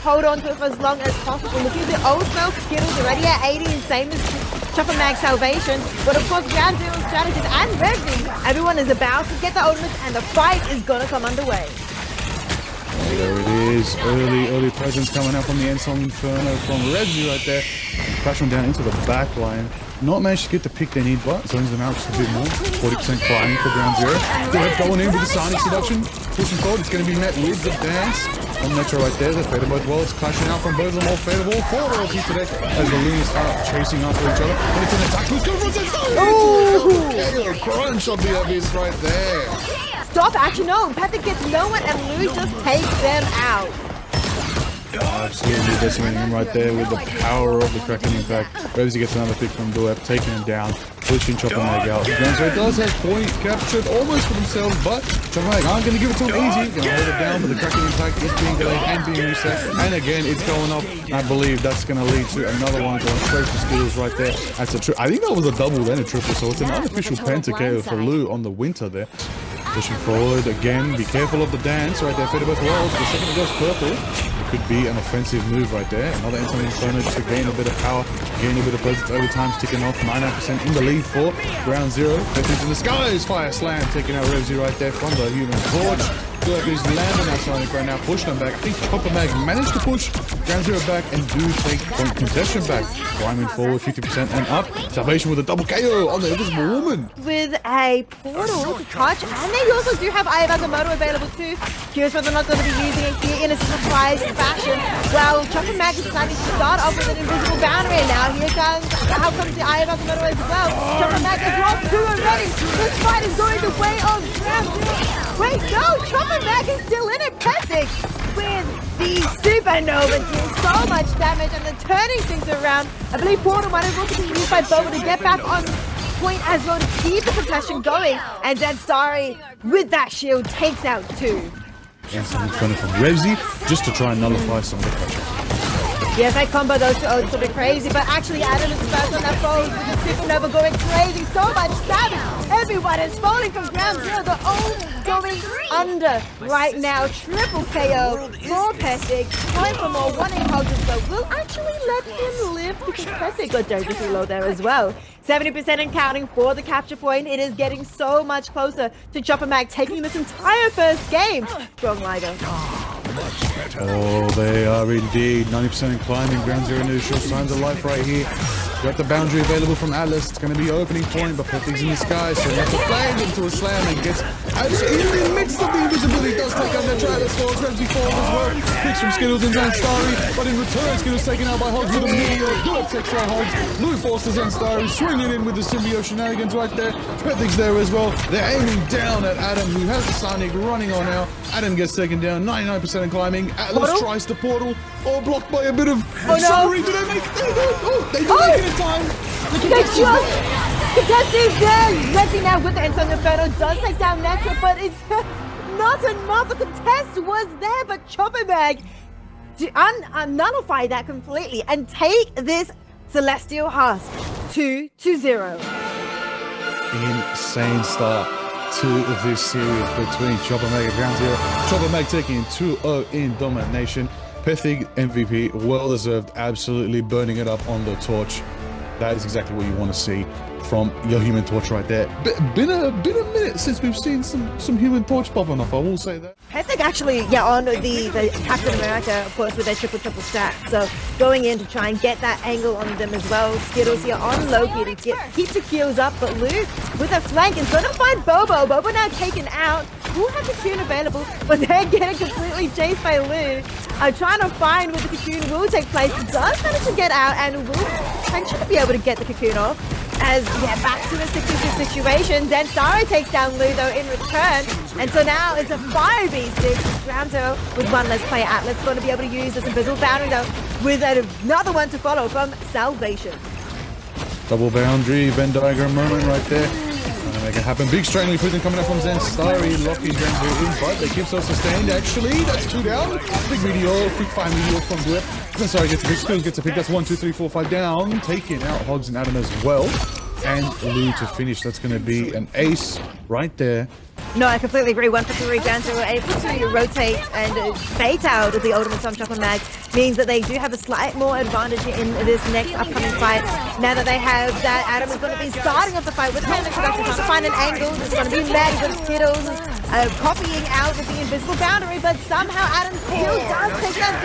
hold on to it for as long as possible. Looking at the old smoke, Skittles already at 80, and same as ChopperMag Salvation. But of course, Ground Zero strategies and Revsy, everyone is about to get the ultimates, and the fight is gonna come underway. There it is. Early presence coming up from the Ensom Inferno from Revsy right there. Crashing down into the back line. Not managed to get the pick they need, but zones them out just a bit more. 40% climbing for Ground Zero. They're going in with the Sonic Seduction. Pushing forward, it's going to be met with the dance. On Metro right there, they're faded both worlds. Clashing out from both of them, all fadeable. 4 royalties today as the Lunas are chasing after each other. And it's an attack. Who's going for it? Oh! Crunch on the Abyss right there. Stop, actually no, Patrick gets nowhere and Lou just takes them out. Absolutely decimating him right there with the power of the Kraken impact. Revsy gets another pick from Duep, taking him down, pushing ChopperMag out. Groundzero does have point captured almost for themselves, but ChopperMag aren't going to give it to him easy. Going to hold it down, but the Kraken impact is being delayed and being reset. And again, it's going up. I believe that's going to lead to another one going straight for Skittles right there. That's a I think that was a double then a triple, so it's an unofficial penta for Lou on the winter there. Pushing forward again, be careful of the dance right there, fed both worlds. The second it goes purple, it could be an offensive move right there. Another Ensom Inferno just to gain a bit of power, gain a bit of presence. Overtime's ticking off, 99% in the lead for Ground Zero. Petty's in the skies, Fire Slam taking out Revsy right there from the Human Torch. Duep is landing that Sonic right now, pushing them back. I think ChopperMag managed to push Ground Zero back and do take point concession back. Climbing forward 50% and up. Salvation with a double KO on the Invisible Woman. With a portal to touch, and they also do have Eye of Agamotto available too. Curious whether or not they're going to be using it here in a surprise fashion. Well, ChopperMag is deciding to start off with an invisible boundary, and now here comes, out comes the Eye of Agamotto as well. ChopperMag has lost 2 already. This fight is going the way of Ground Zero. Wait, no, ChopperMag is still in it. Perfect with the Supernova deals so much damage and then turning things around. I believe Portal might have also been used by Boba to get back on point as well to keep the possession going. And then Starry with that shield takes out 2. And something funny from Revsy just to try and nullify some of the pressure. Yes, I combo those 2 odds a bit crazy, but actually Adam is first on that foes with the Supernova going crazy. So much damage. Everyone is falling from Ground Zero. They're all going under right now. Triple KO for Pestic. Time for more 1-8 holders, but will actually let him live because Pestic got dangerously low there as well. 70% and counting for the capture point. It is getting so much closer to ChopperMag taking this entire first game. Strong Liger. Oh, they are indeed. 90% in climbing. Ground Zero news show signs of life right here. Got the boundary available from Atlas. It's going to be opening point, but Petty's in the sky, so that's a flag into a slam and gets absolutely in the midst of the invisibility. Does take out Metro. Atlas falls. Revsy falls as well. Picks from Skittles and Zanstari, but in return, Skittles taken out by Hogs with a meteor. Good takes out Hogs. Lou forces Zanstari, swinging in with the symbiote shenanigans right there. Petty's there as well. They're aiming down at Adam, who has the Sonic running on now. Adam gets taken down. 99% in climbing. Atlas tries to portal. All blocked by a bit of sorry. Do they make it? They do make it in time. They just contested there. Revsy now with the Ensom Inferno does take down Metro, but it's not enough. The contest was there, but ChopperMag nullify that completely and take this Celestial Husk 2-0. Insane start to this series between ChopperMag and Ground Zero. ChopperMag taking 2-0 in domination. Pethig MVP, well deserved, absolutely burning it up on the torch. That is exactly what you want to see from your Human Torch right there. Been a minute since we've seen some Human Torch popping off, I will say that. Pethig actually, on the Captain America, of course, with their triple stack. So going in to try and get that angle on them as well. Skittles here on Loki to keep the kills up, but Lou with a flank is going to find Bobo. Bobo now taken out. Who had the cocoon available, but they're getting completely chased by Lou. Trying to find where the cocoon will take place. Does manage to get out and will potentially be able to get the cocoon off. As back to the 6-6 situation. Zanstari takes down Lou though in return. And so now it's a 5v6. Ground Zero with one less player. Atlas going to be able to use this invisible boundary though with another one to follow from Salvation. Double boundary, Venn diagram moment right there. Gonna make it happen. Big strain prison coming up from Zanstari. Locking Ground Zero in, but they keep so sustained. Actually, that's 2 down. Big meteor, quick fire meteor from Duep. Zanstari gets a pick, Skills gets a pick. That's 1, 2, 3, 4, 5 down. Taking out Hogs and Adam as well. and Lou to finish. That's going to be an ace right there. No, I completely agree. 1 for 3 Ground Zero able to rotate and bait out the ultimates on ChopperMag means that they do have a slight more advantage in this next upcoming fight. Now that they have that, Adam is going to be starting off the fight with him. Trying to find an angle. It's going to be Mag with Skittles copying out with the invisible boundary, but somehow Adam still does take that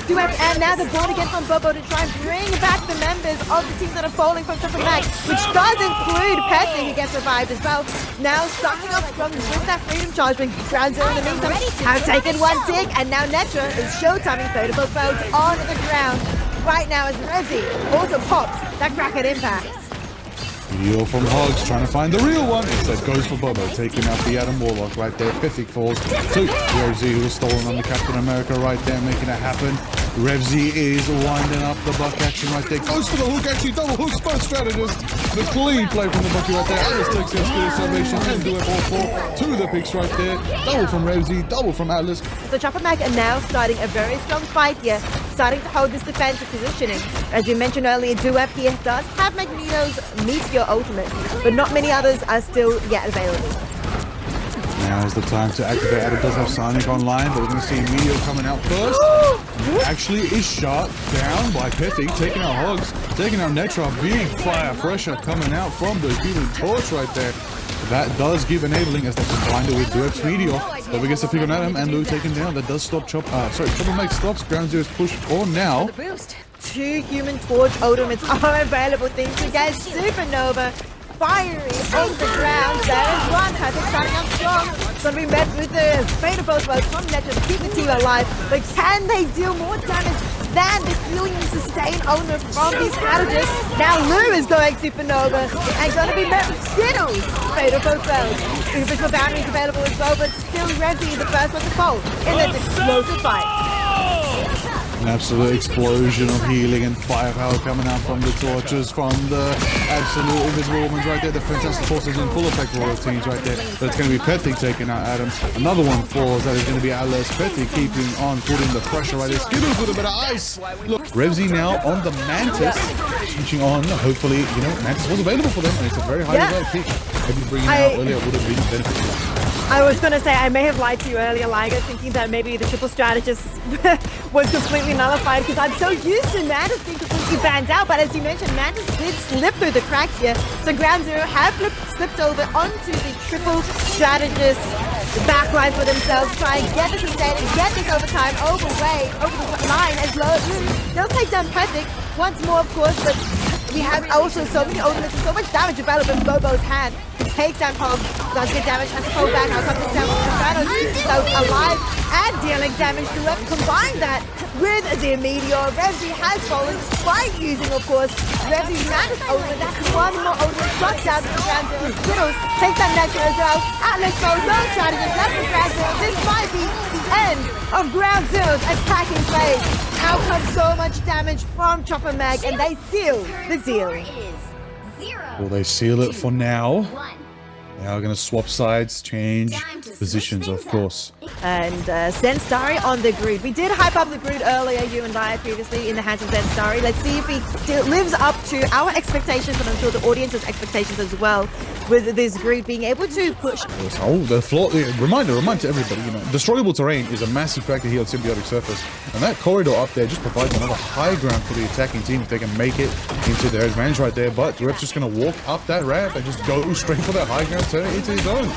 duet. And now the board again from Bobo to try and bring back the members of the team that are falling from ChopperMag, which does include Petty, who gets revived as well. Now starting off strong with that freedom charge, but Ground Zero in the meantime have taken one tick, and now Netra is showtiming photo folks on the ground right now as Rezi also pops that Kraken impact. You're from Hogs trying to find the real one. Instead goes for Bobo, taking out the Adam Warlock right there. Pithic falls to Revzy, who was stolen on the Captain America right there, making it happen. Revzy is winding up the buck action right there. Goes for the hook, actually double hooks both strategists. The clean play from the Bucky right there. Atlas takes his Spirit Salvation and do it all 4 to the picks right there. Double from Revzy, double from Atlas. So ChopperMag are now starting a very strong fight here, starting to hold this defensive positioning. As you mentioned earlier, Duep here does have Magneto's Meteor ultimate, but not many others are still yet available. Now is the time to activate. Adam does have Sonic online, but we're going to see Meteor coming out first. Actually is shot down by Pithic, taking out Hogs, taking out Netra. Big fire pressure coming out from the Healing Torch right there. That does give enabling as they combined it with Duep's Meteor. So we get the pick on Adam and Lou taken down. That does stop ChopperMag stops Ground Zero's push for now. 2 Human Torch ultimates are available. Things to get Supernova fiery on the ground. There is one. Perfect starting up strong. It's going to be met with the fate of both worlds from Netra to keep the team alive. But can they deal more damage than the healing and sustain owner from these strategists? Now Lou is going Supernova and going to be met with Skittles. Fate of both worlds. Invisible boundaries available as well, but still Rezi the first one to fall in this explosive fight. An absolute explosion of healing and firepower coming out from the torches, from the absolute invisible woman right there. The fantastic forces in full effect for all the teams right there. But it's going to be Pethic taking out Adam. Another one falls. That is going to be Atlas. Pethic keeping on, putting the pressure right there. Skittles with a bit of ice. Look, Revzy now on the Mantis. Switching on. Hopefully, you know, Mantis was available for them, and it's a very highly rated pick. Maybe bringing it out earlier would have been beneficial. I was going to say, I may have lied to you earlier, Liger, thinking that maybe the triple strategist was completely nullified because I'm so used to Mantis being completely banned out. But as you mentioned, Mantis did slip through the cracks here. So Ground Zero have slipped over onto the triple strategist backline for themselves, try and get this sustain and get this overtime over the line as low as they'll take down Pethic once more, of course, but we have also so many ultimates and so much damage available in Bobo's hand. Takes down Hog, does get damage, has to pull back. Now comes down with Shadows, so alive and dealing damage to it. Combine that with the Meteor. Revzy has fallen despite using, of course, Revzy's Mantis ultimate. That's one more ultimate shot down to the Ground Zero. Skittles takes down Netra as well. Atlas goes no strategist left for Ground Zero. This might be the end of Ground Zero's attacking phase. Out comes so much damage from ChopperMag, and they seal the deal. Will they seal it for now? Now we're going to swap sides, change positions, of course. And Zenstari on the grid. We did hype up the grid earlier, you and I previously, in the hands of Zenstari. Let's see if he still lives up to our expectations, and I'm sure the audience's expectations as well, with this grid being able to push. Oh, the floor. Reminder to everybody, you know, destroyable terrain is a massive factor here on Symbiotic Surface. And that corridor up there just provides another high ground for the attacking team if they can make it into their advantage right there. But Duep's just going to walk up that ramp and just go straight for that high ground, turn it into his own.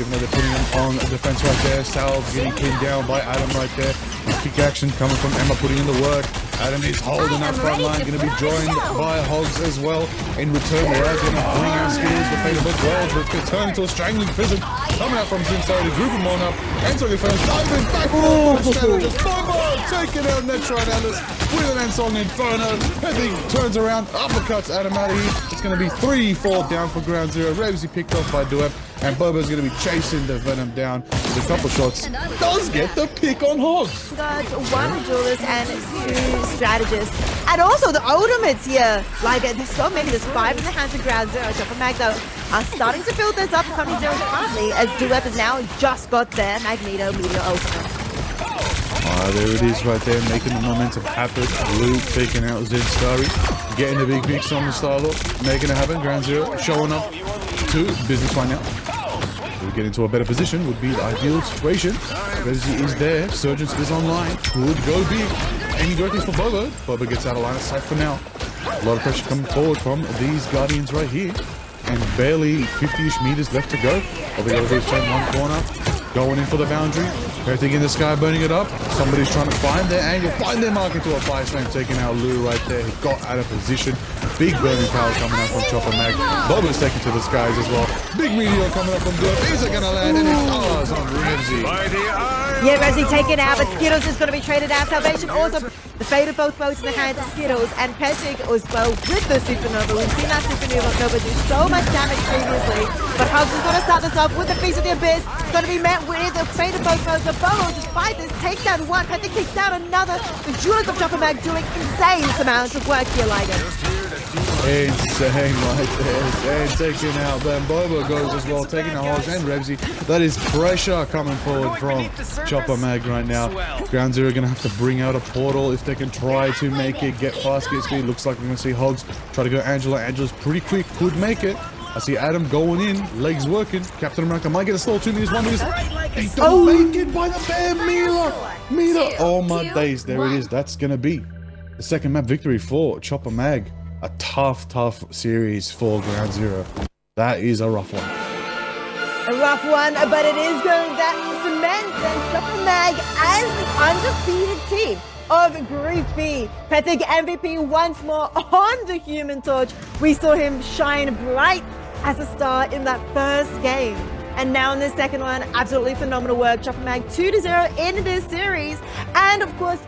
Even though they're putting him on defense right there. Salve getting pinned down by Adam right there. Kick action coming from Emma, putting in the work. Adam is holding that front line, going to be joined by Hogs as well. In return, we are going to bring out Skills, the fate of both worlds, but it's going to turn into a strangling prison. Coming out from Zinstari to group him on up. Entering first, diving back for just taking out Netra and Atlas with an Ensong Inferno. Pethic turns around, uppercuts Adam out of here. It's going to be 3-4 down for Ground Zero. Revzy picked off by Duep. And Bobo's going to be chasing the Venom down with a couple shots. Does get the pick on Hogs. Got one duelist and 2 strategists. And also the ultimates here. Like, there's so many. There's 5 in the hands of Ground Zero. ChopperMag, though, are starting to build this up, becoming zero currently, as Duep has now just got their Magneto Meteor ultimate. There it is right there, making the momentum happen. Luke taking out Zen Starry, getting the big picks on the Starlord, making it happen. Ground Zero showing up to business right now. We get into a better position would be the ideal situation. Revsy is there, Surgeons is online, could go big, aiming directly for Bobo. Bobo gets out of line of sight for now. A lot of pressure coming forward from these Guardians right here. And barely 50-ish meters left to go. All they gotta do is turn one corner, going in for the boundary. Everything in the sky, burning it up. Somebody's trying to find their angle, find their mark into a fire slam, taking out Lou right there. He got out of position. Big burning power coming out from ChopperMag. Bobo's taken to the skies as well. Big meteor coming up from Blue. These are gonna land, and it's on Revsy. Yeah, Revsy taken out, but Skittles is going to be traded out. Salvation also the fate of both boats in the hands of Skittles, and Petric as well with the Supernova. We've seen that Supernova do so much damage previously, but Hugs is going to start this off with the Feast of the Abyss. It's going to be met with the fate of both boats. The Bobo, despite this, takes down one. Petric takes down another. The Jewelers of ChopperMag doing insane amounts of work here, Liger. Insane right there. And taking out then Bobo goes as well, taking out Hogs and Revsy. That is pressure coming forward from ChopperMag right now. Ground Zero going to have to bring out a portal if they can try to make it, get fast, get speed. Looks like we're going to see Hogs try to go Angela. Angela's pretty quick, could make it. I see Adam going in, legs working. Captain America might get a stall, 2 meters, 1 meter. They don't make it by the bare Mila. Oh my days, there it is. That's going to be the second map victory for ChopperMag. A tough series for Ground Zero. That is a rough one. A rough one, but it is going that cement and ChopperMag as the undefeated team of Group B. Patrick MVP once more on the Human Torch. We saw him shine bright as a star in that first game. And now in the second one, absolutely phenomenal work. ChopperMag 2-0 in this series. And of course,